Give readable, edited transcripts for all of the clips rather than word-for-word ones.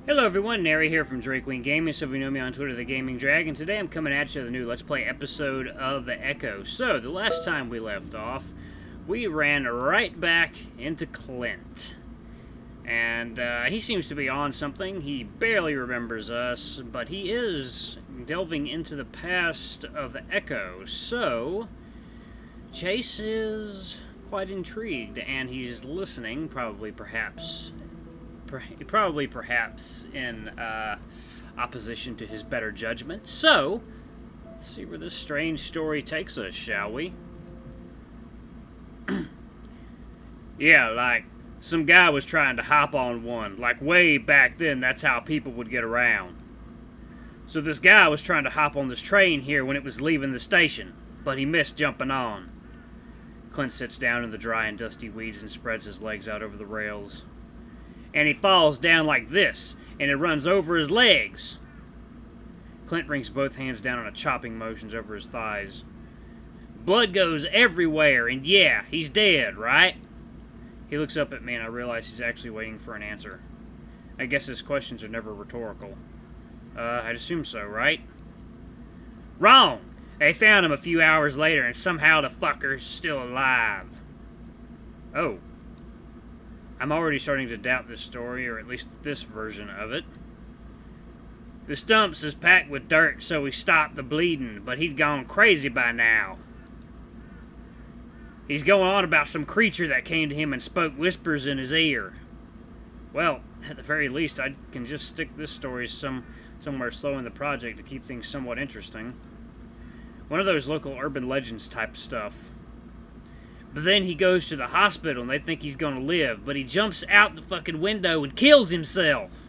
Hello everyone, Nary here from Drake Wing Gaming, so if you know me on Twitter, The Gaming Dragon. Today I'm coming at you with a new Let's Play episode of The Echo. So, the last time we left off, we ran right back into Clint. And he seems to be on something. He barely remembers us, but he is delving into the past of The Echo. So, Chase is quite intrigued, and he's listening, probably perhaps in opposition to his better judgment. So, let's see where this strange story takes us, shall we? Yeah, like, some guy was trying to hop on one. Like, way back then, that's how people would get around. So this guy was trying to hop on this train here when it was leaving the station, but he missed jumping on. Clint sits down in the dry and dusty weeds and spreads his legs out over the rails. And he falls down like this, and it runs over his legs. Clint brings both hands down on a chopping motions over his thighs. Blood goes everywhere, and yeah, he's dead, right? He looks up at me, and I realize he's actually waiting for an answer. I guess his questions are never rhetorical. I'd assume so, right? Wrong! They found him a few hours later, and somehow the fucker's still alive. Oh. I'm already starting to doubt this story, or at least this version of it. The stumps is packed with dirt, so we stopped the bleeding, but he'd gone crazy by now. He's going on about some creature that came to him and spoke whispers in his ear. Well, at the very least, I can just stick this story somewhere slow in the project to keep things somewhat interesting. One of those local urban legends type stuff. But then he goes to the hospital and they think he's gonna live, but he jumps out the fucking window and kills himself.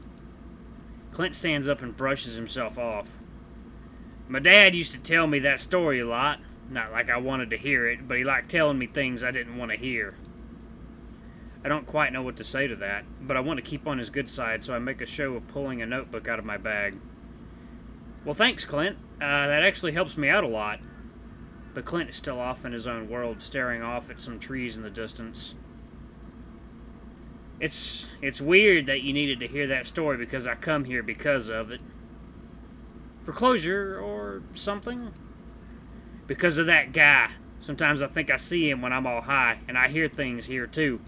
Clint stands up and brushes himself off. My dad used to tell me that story a lot. Not like I wanted to hear it, but he liked telling me things I didn't want to hear. I don't quite know what to say to that, but I want to keep on his good side, so I make a show of pulling a notebook out of my bag. Well, thanks, Clint. That actually helps me out a lot. But Clint is still off in his own world, staring off at some trees in the distance. It's weird that you needed to hear that story because I come here because of it. For closure or something? Because of that guy. Sometimes I think I see him when I'm all high, and I hear things here too.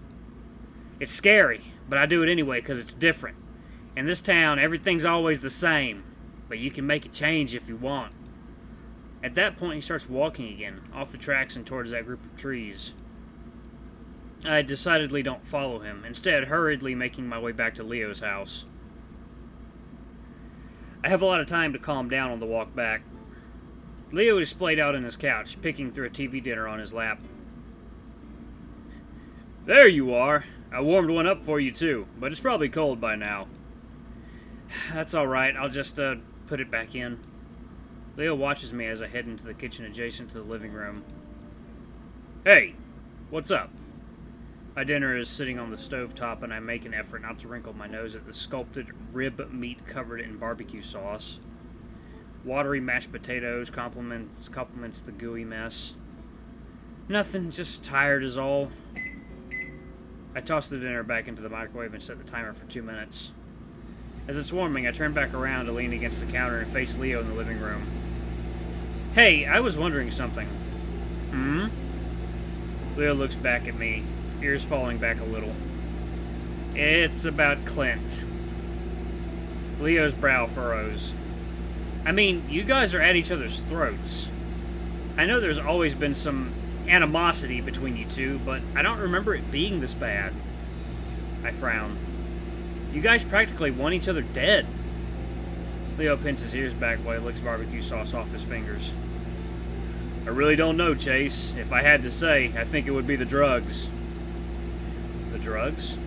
It's scary, but I do it anyway because it's different. In this town, everything's always the same, but you can make it change if you want. At that point, he starts walking again, off the tracks and towards that group of trees. I decidedly don't follow him, instead hurriedly making my way back to Leo's house. I have a lot of time to calm down on the walk back. Leo is splayed out on his couch, picking through a TV dinner on his lap. There you are. I warmed one up for you too, but it's probably cold by now. That's alright, I'll just put it back in. Leo watches me as I head into the kitchen adjacent to the living room. Hey, what's up? My dinner is sitting on the stovetop, and I make an effort not to wrinkle my nose at the sculpted rib meat covered in barbecue sauce. Watery mashed potatoes complements the gooey mess. Nothing, just tired is all. I toss the dinner back into the microwave and set the timer for 2 minutes. As it's warming, I turn back around to lean against the counter and face Leo in the living room. Hey, I was wondering something. Hmm? Leo looks back at me, ears falling back a little. It's about Clint. Leo's brow furrows. I mean, you guys are at each other's throats. I know there's always been some animosity between you two, but I don't remember it being this bad. I frown. You guys practically want each other dead. Leo pins his ears back while he licks barbecue sauce off his fingers. I really don't know, Chase. If I had to say, I think it would be the drugs. The drugs?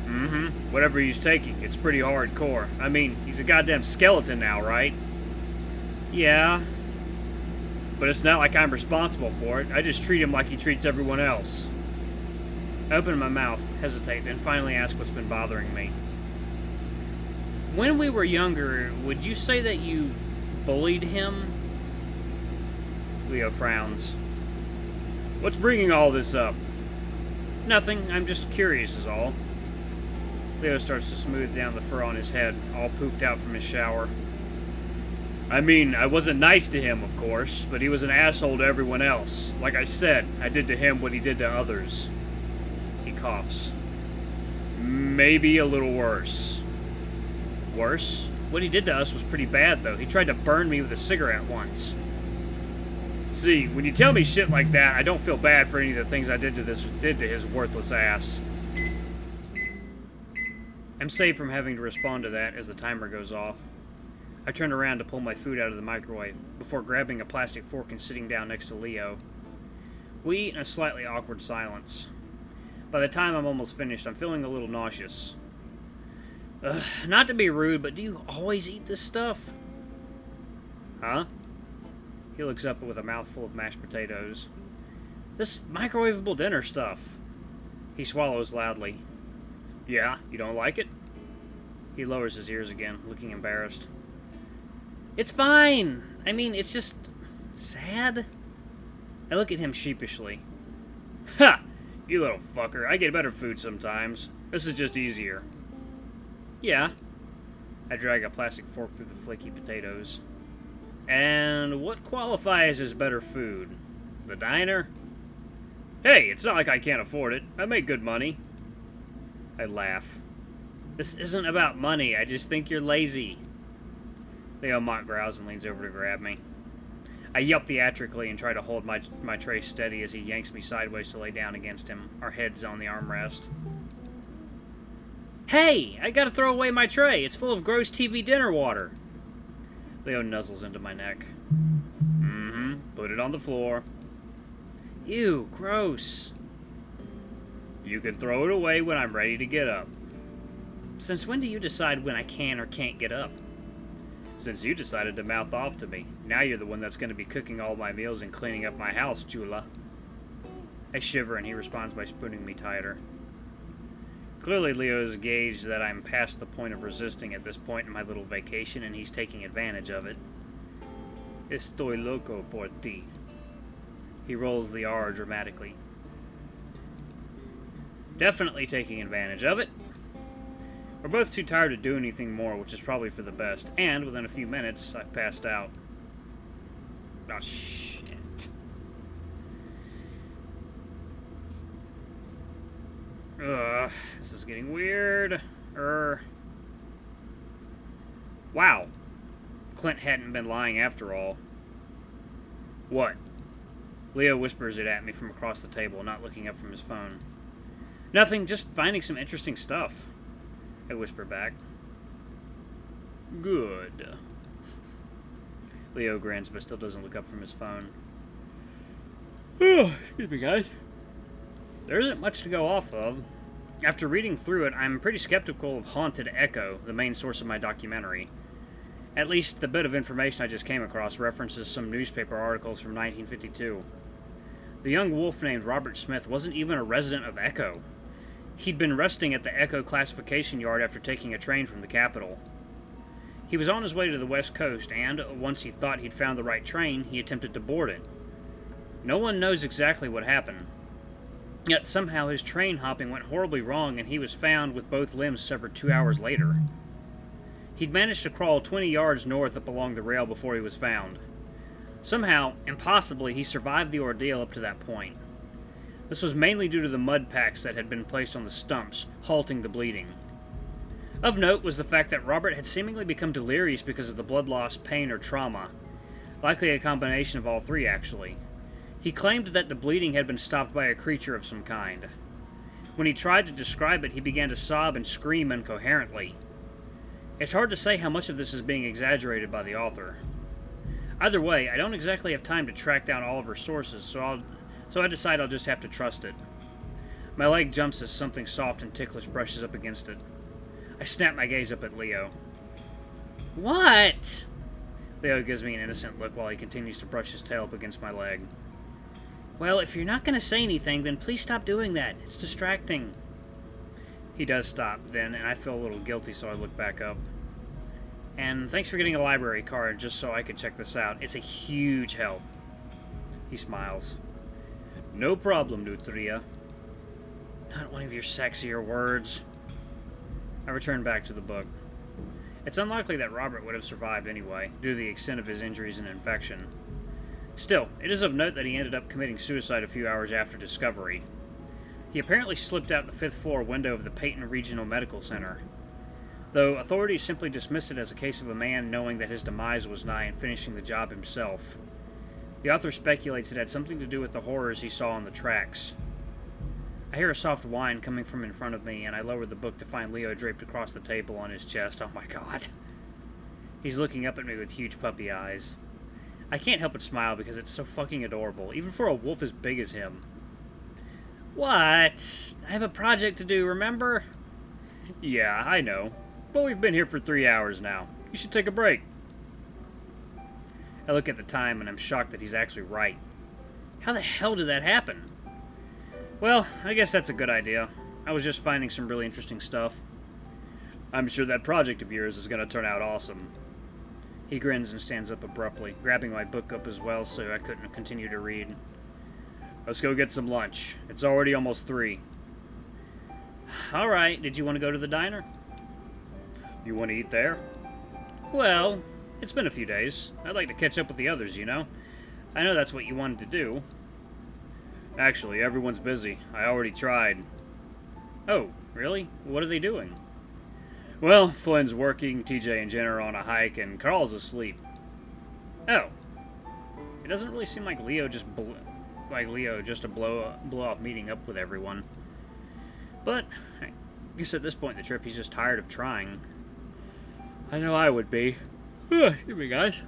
Mm-hmm. Whatever he's taking, it's pretty hardcore. I mean, he's a goddamn skeleton now, right? Yeah. But it's not like I'm responsible for it. I just treat him like he treats everyone else. I open my mouth, hesitate, and finally ask what's been bothering me. When we were younger, would you say that you bullied him? Leo frowns. What's bringing all this up? Nothing, I'm just curious is all. Leo starts to smooth down the fur on his head, all poofed out from his shower. I mean, I wasn't nice to him, of course, but he was an asshole to everyone else. Like I said, I did to him what he did to others. He coughs. Maybe a little worse. Worse? What he did to us was pretty bad, though. He tried to burn me with a cigarette once. See, when you tell me shit like that, I don't feel bad for any of the things I did to his worthless ass. I'm saved from having to respond to that as the timer goes off. I turn around to pull my food out of the microwave, before grabbing a plastic fork and sitting down next to Leo. We eat in a slightly awkward silence. By the time I'm almost finished, I'm feeling a little nauseous. Not to be rude, but do you always eat this stuff? Huh? He looks up with a mouthful of mashed potatoes. This microwavable dinner stuff. He swallows loudly. Yeah, you don't like it? He lowers his ears again, looking embarrassed. It's fine. I mean, it's just sad. I look at him sheepishly. Ha! You little fucker. I get better food sometimes. This is just easier. Yeah. I drag a plastic fork through the flaky potatoes. And what qualifies as better food? The diner? Hey, it's not like I can't afford it. I make good money. I laugh. This isn't about money. I just think you're lazy. Leo mock growls and leans over to grab me. I yelp theatrically and try to hold my tray steady as he yanks me sideways to lay down against him, our heads on the armrest. Hey! I gotta throw away my tray. It's full of gross TV dinner water. Leo nuzzles into my neck. Mm-hmm. Put it on the floor. Ew, gross. You can throw it away when I'm ready to get up. Since when do you decide when I can or can't get up? Since you decided to mouth off to me. Now you're the one that's going to be cooking all my meals and cleaning up my house, Chula. I shiver and he responds by spooning me tighter. Clearly Leo has gauged that I'm past the point of resisting at this point in my little vacation and he's taking advantage of it. Estoy loco por ti. He rolls the R dramatically. Definitely taking advantage of it. We're both too tired to do anything more, which is probably for the best. And within a few minutes, I've passed out. Oh, shit. This is getting weird. Wow. Clint hadn't been lying after all. What? Leo whispers it at me from across the table, not looking up from his phone. Nothing, just finding some interesting stuff. I whisper back. Good. Leo grins, but still doesn't look up from his phone. Oh, excuse me, guys. There isn't much to go off of. After reading through it, I'm pretty skeptical of Haunted Echo, the main source of my documentary. At least the bit of information I just came across references some newspaper articles from 1952. The young wolf named Robert Smith wasn't even a resident of Echo. He'd been resting at the Echo classification yard after taking a train from the capital. He was on his way to the west coast, and once he thought he'd found the right train, he attempted to board it. No one knows exactly what happened. Yet somehow his train hopping went horribly wrong and he was found with both limbs severed 2 hours later. He'd managed to crawl 20 yards north up along the rail before he was found. Somehow, impossibly, he survived the ordeal up to that point. This was mainly due to the mud packs that had been placed on the stumps, halting the bleeding. Of note was the fact that Robert had seemingly become delirious because of the blood loss, pain, or trauma. Likely a combination of all three, actually. He claimed that the bleeding had been stopped by a creature of some kind. When he tried to describe it, he began to sob and scream incoherently. It's hard to say how much of this is being exaggerated by the author. Either way, I don't exactly have time to track down all of her sources, so I decide I'll just have to trust it. My leg jumps as something soft and ticklish brushes up against it. I snap my gaze up at Leo. What? Leo gives me an innocent look while he continues to brush his tail up against my leg. Well, if you're not going to say anything, then please stop doing that. It's distracting. He does stop then, and I feel a little guilty, so I look back up. And thanks for getting a library card just so I could check this out. It's a huge help. He smiles. No problem, Nutria. Not one of your sexier words. I returned back to the book. It's unlikely that Robert would have survived anyway, due to the extent of his injuries and infection. Still, it is of note that he ended up committing suicide a few hours after discovery. He apparently slipped out the 5th floor window of the Peyton Regional Medical Center, though authorities simply dismissed it as a case of a man knowing that his demise was nigh and finishing the job himself. The author speculates it had something to do with the horrors he saw on the tracks. I hear a soft whine coming from in front of me, and I lower the book to find Leo draped across the table on his chest. Oh my god. He's looking up at me with huge puppy eyes. I can't help but smile because it's so fucking adorable, even for a wolf as big as him. What? I have a project to do, remember? Yeah, I know. But we've been here for 3 hours now. You should take a break. I look at the time and I'm shocked that he's actually right. How the hell did that happen? Well, I guess that's a good idea. I was just finding some really interesting stuff. I'm sure that project of yours is going to turn out awesome. He grins and stands up abruptly, grabbing my book up as well so I couldn't continue to read. Let's go get some lunch. It's already almost 3. Alright, did you want to go to the diner? You want to eat there? Well, it's been a few days. I'd like to catch up with the others, you know. I know that's what you wanted to do. Actually, everyone's busy. I already tried. Oh, really? What are they doing? Well, Flynn's working, TJ and Jen are on a hike, and Carl's asleep. Oh. It doesn't really seem like Leo just to blow off meeting up with everyone. But I guess at this point in the trip, he's just tired of trying. I know I would be. Excuse me, guys.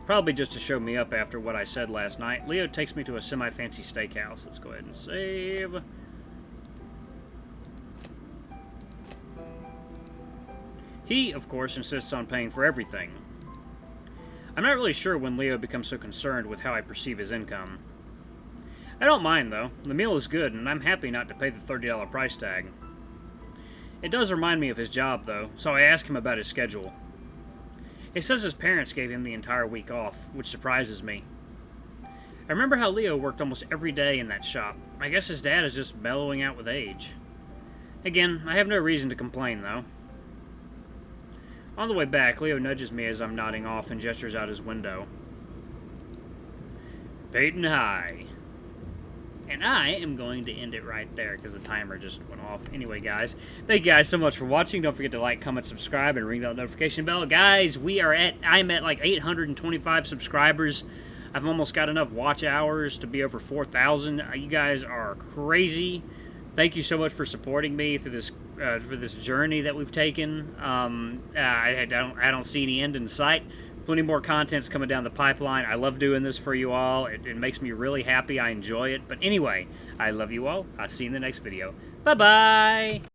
Probably just to show me up after what I said last night. Leo takes me to a semi-fancy steakhouse. Let's go ahead and save. He, of course, insists on paying for everything. I'm not really sure when Leo becomes so concerned with how I perceive his income. I don't mind, though. The meal is good, and I'm happy not to pay the $30 price tag. It does remind me of his job, though, so I ask him about his schedule. He says his parents gave him the entire week off, which surprises me. I remember how Leo worked almost every day in that shop. I guess his dad is just mellowing out with age. Again, I have no reason to complain, though. On the way back, Leo nudges me as I'm nodding off and gestures out his window. Peyton High. And I am going to end it right there because the timer just went off. Anyway, guys, thank you guys so much for watching. Don't forget to like, comment, subscribe, and ring that notification bell. Guys, I'm at like 825 subscribers. I've almost got enough watch hours to be over 4,000. You guys are crazy. Thank you so much for supporting me through this for this journey that we've taken. I don't see any end in sight. Plenty more content's coming down the pipeline. I love doing this for you all. It makes me really happy. I enjoy it. But anyway, I love you all. I'll see you in the next video. Bye-bye!